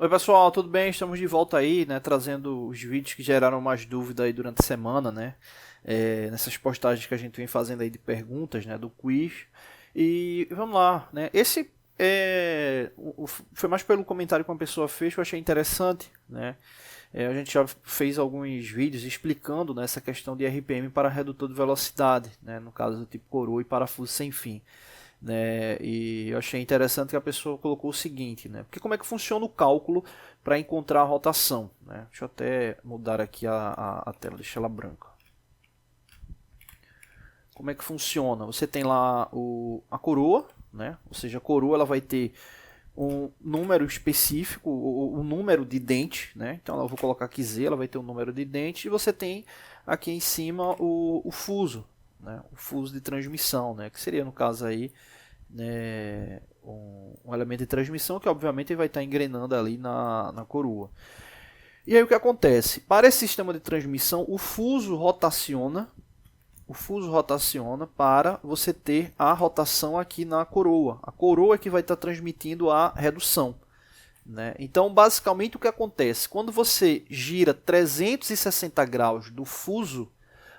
Oi pessoal, tudo bem? Estamos de volta aí, né, trazendo os vídeos que geraram mais dúvida aí durante a semana, né, nessas postagens que a gente vem fazendo aí de perguntas, né, do quiz. E vamos lá, né, esse foi mais pelo comentário que uma pessoa fez que eu achei interessante, né. A gente já fez alguns vídeos explicando, né, essa questão de RPM para redutor de velocidade, né, no caso do tipo coroa e parafuso sem fim, né? E eu achei interessante que a pessoa colocou o seguinte, né? Porque como é que funciona o cálculo para encontrar a rotação, né? Deixa eu até mudar aqui a tela, deixar ela branca. Como é que funciona? Você tem lá a coroa, né? Ou seja, a coroa ela vai ter um número específico, o número de dente, né? Então eu vou colocar aqui Z, ela vai ter um número de dente, e você tem aqui em cima o fuso, né? O fuso de transmissão, né? Que seria no caso aí, né, um elemento de transmissão que obviamente vai estar engrenando ali na coroa. E aí o que acontece? Para esse sistema de transmissão, o fuso rotaciona para você ter a rotação aqui na coroa. A coroa é que vai estar transmitindo a redução, né? Então, basicamente, o que acontece? Quando você gira 360 graus do fuso,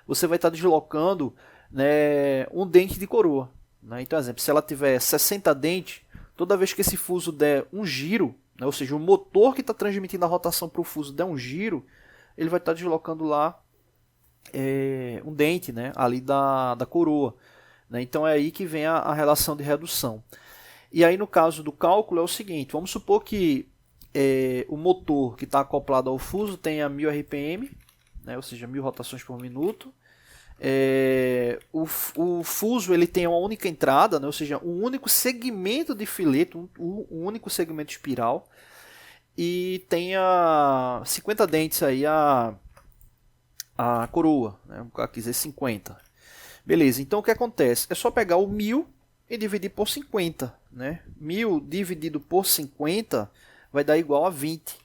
você vai estar deslocando, né, um dente de coroa, né? Então, exemplo, se ela tiver 60 dentes, toda vez que esse fuso der um giro, né, ou seja, o motor que está transmitindo a rotação para o fuso der um giro, ele vai estar deslocando lá um dente, né, ali da coroa, né? Então é aí que vem a relação de redução. E aí no caso do cálculo é o seguinte, vamos supor que o motor que está acoplado ao fuso tenha 1000 RPM, né, ou seja, 1000 rotações por minuto. O fuso ele tem uma única entrada, né, ou seja, um único segmento de filete, um único segmento espiral, e tenha 50 dentes aí a coroa, né, vamos dizer 50. Beleza, então o que acontece? É só pegar o 1000 e dividir por 50. Né? 1000 dividido por 50 vai dar igual a 20.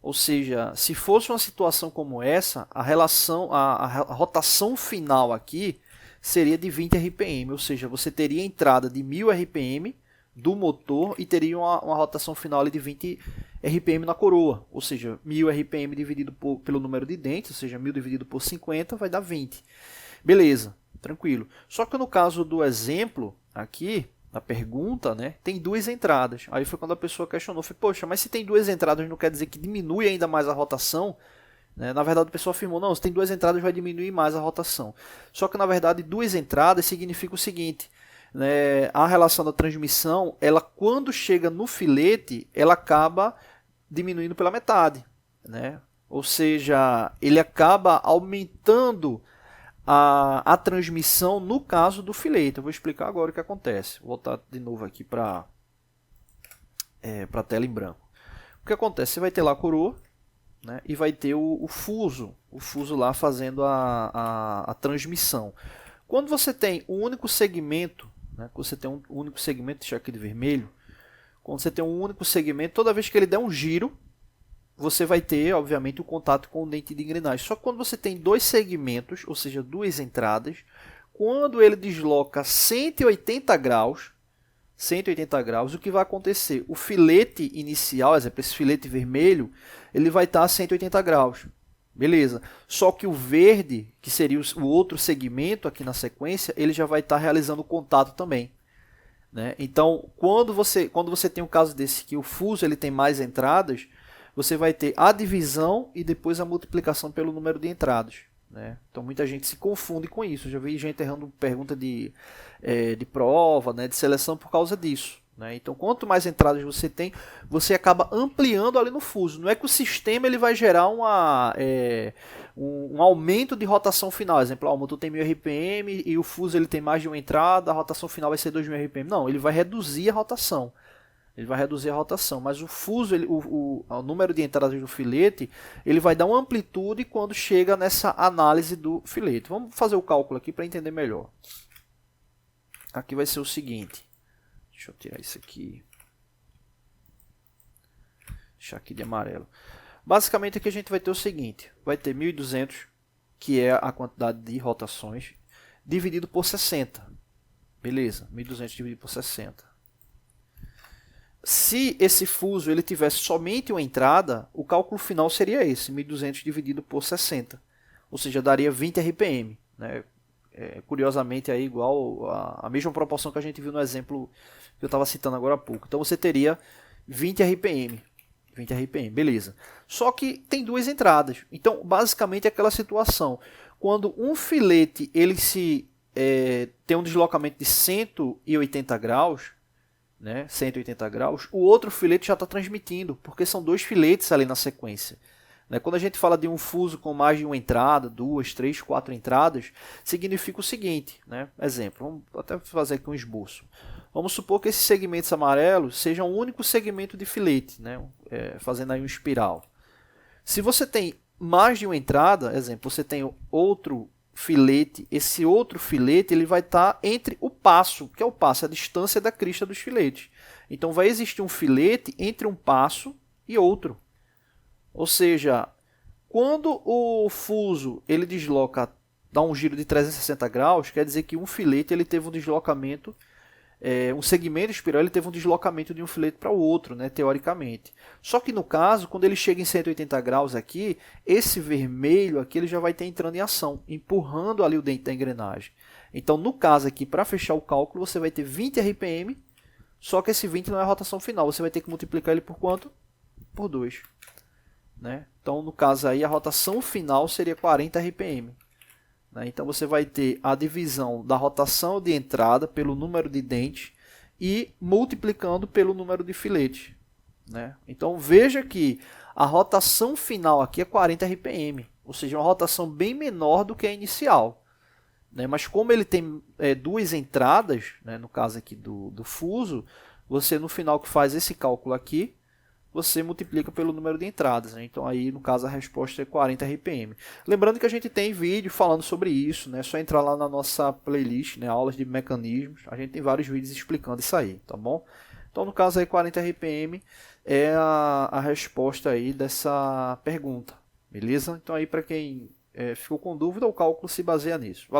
Ou seja, se fosse uma situação como essa, a rotação final aqui seria de 20 RPM. Ou seja, você teria a entrada de 1000 RPM do motor e teria uma rotação final de 20 RPM na coroa. Ou seja, 1000 RPM dividido pelo número de dentes, ou seja, 1000 dividido por 50 vai dar 20. Beleza, tranquilo. Só que no caso do exemplo aqui, na pergunta, né, tem duas entradas. Aí foi quando a pessoa questionou, foi, poxa, mas se tem duas entradas não quer dizer que diminui ainda mais a rotação? Né? Na verdade a pessoa afirmou, não, se tem duas entradas vai diminuir mais a rotação. Só que na verdade duas entradas significa o seguinte, né, a relação da transmissão, ela quando chega no filete, ela acaba diminuindo pela metade. Né? Ou seja, ele acaba aumentando a transmissão no caso do filete. Eu vou explicar agora o que acontece. Vou voltar de novo aqui para a tela em branco. O que acontece? Você vai ter lá a coroa, né, e vai ter o fuso lá fazendo a transmissão. Quando você tem um único segmento, né, você tem um único segmento, deixa aqui de vermelho, quando você tem um único segmento, toda vez que ele der um giro, você vai ter, obviamente, o contato com o dente de engrenagem. Só que quando você tem dois segmentos, ou seja, duas entradas, quando ele desloca 180 graus, o que vai acontecer? O filete inicial, exemplo, esse filete vermelho, ele vai estar a 180 graus. Beleza. Só que o verde, que seria o outro segmento aqui na sequência, ele já vai estar realizando o contato também. Né? Então, quando você tem um caso desse que o fuso ele tem mais entradas, você vai ter a divisão e depois a multiplicação pelo número de entradas. Né? Então muita gente se confunde com isso. Eu já vi gente errando pergunta de prova, né, de seleção por causa disso. Né? Então quanto mais entradas você tem, você acaba ampliando ali no fuso. Não é que o sistema ele vai gerar um aumento de rotação final. Por exemplo, o motor tem 1000 RPM e o fuso ele tem mais de uma entrada, a rotação final vai ser 2000 RPM. Não, ele vai reduzir a rotação. Ele vai reduzir a rotação, mas o fuso, o número de entradas do filete, ele vai dar uma amplitude quando chega nessa análise do filete. Vamos fazer o cálculo aqui para entender melhor. Aqui vai ser o seguinte. Deixa eu tirar isso aqui. Deixar aqui de amarelo. Basicamente aqui a gente vai ter o seguinte. Vai ter 1200, que é a quantidade de rotações, dividido por 60. Beleza, 1200 dividido por 60. Se esse fuso ele tivesse somente uma entrada, o cálculo final seria esse, 1.200 dividido por 60. Ou seja, daria 20 RPM. Né? Curiosamente, é igual a mesma proporção que a gente viu no exemplo que eu estava citando agora há pouco. Então você teria 20 RPM. 20 RPM, beleza. Só que tem duas entradas. Então, basicamente, é aquela situação. Quando um filete ele tem um deslocamento de 180 graus, né, 180 graus, o outro filete já está transmitindo, porque são dois filetes ali na sequência. Quando a gente fala de um fuso com mais de uma entrada, 2, 3, 4 entradas, significa o seguinte, né? Exemplo, vamos até fazer aqui um esboço. Vamos supor que esses segmentos amarelos sejam um único segmento de filete, né? Fazendo aí um espiral. Se você tem mais de uma entrada, exemplo, você tem outro filete, esse outro filete ele vai estar entre o passo, que é o passo, a distância da crista dos filetes. Então vai existir um filete entre um passo e outro. Ou seja, quando o fuso ele desloca, dá um giro de 360 graus, quer dizer que um filete ele teve um deslocamento, um segmento espiral ele teve um deslocamento de um filete para o outro, né, teoricamente. Só que no caso, quando ele chega em 180 graus aqui, esse vermelho aqui ele já vai estar entrando em ação, empurrando ali o dente da engrenagem. Então, no caso aqui, para fechar o cálculo, você vai ter 20 RPM, só que esse 20 não é a rotação final, você vai ter que multiplicar ele por quanto? Por 2. Né? Então, no caso aí, a rotação final seria 40 RPM. Né? Então, você vai ter a divisão da rotação de entrada pelo número de dentes e multiplicando pelo número de filetes. Né? Então, veja que a rotação final aqui é 40 RPM, ou seja, uma rotação bem menor do que a inicial. Né? Mas como ele tem duas entradas, né? No caso aqui do fuso, você no final que faz esse cálculo aqui, você multiplica pelo número de entradas. Né? Então, aí, no caso, a resposta é 40 RPM. Lembrando que a gente tem vídeo falando sobre isso, né? É só entrar lá na nossa playlist, né? Aulas de mecanismos. A gente tem vários vídeos explicando isso aí, tá bom? Então, no caso, aí, 40 RPM é a resposta aí dessa pergunta, beleza? Então, aí, para quem ficou com dúvida, o cálculo se baseia nisso. Valeu.